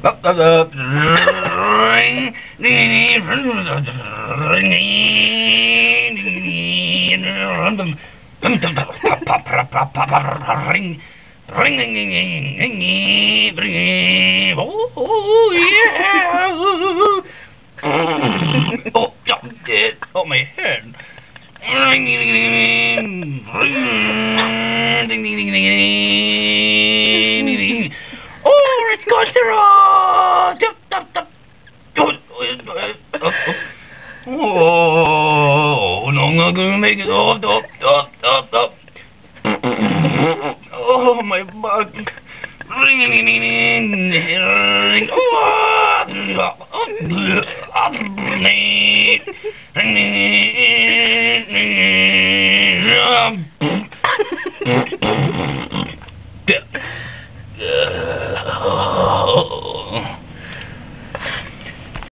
Up, up, up. Ring. Ring. Oh, yeah. Oh, dead. Oh, my head. Oh, it's got the road. Oh, no, I'm not gonna make it. Up. Oh, my butt. Oh,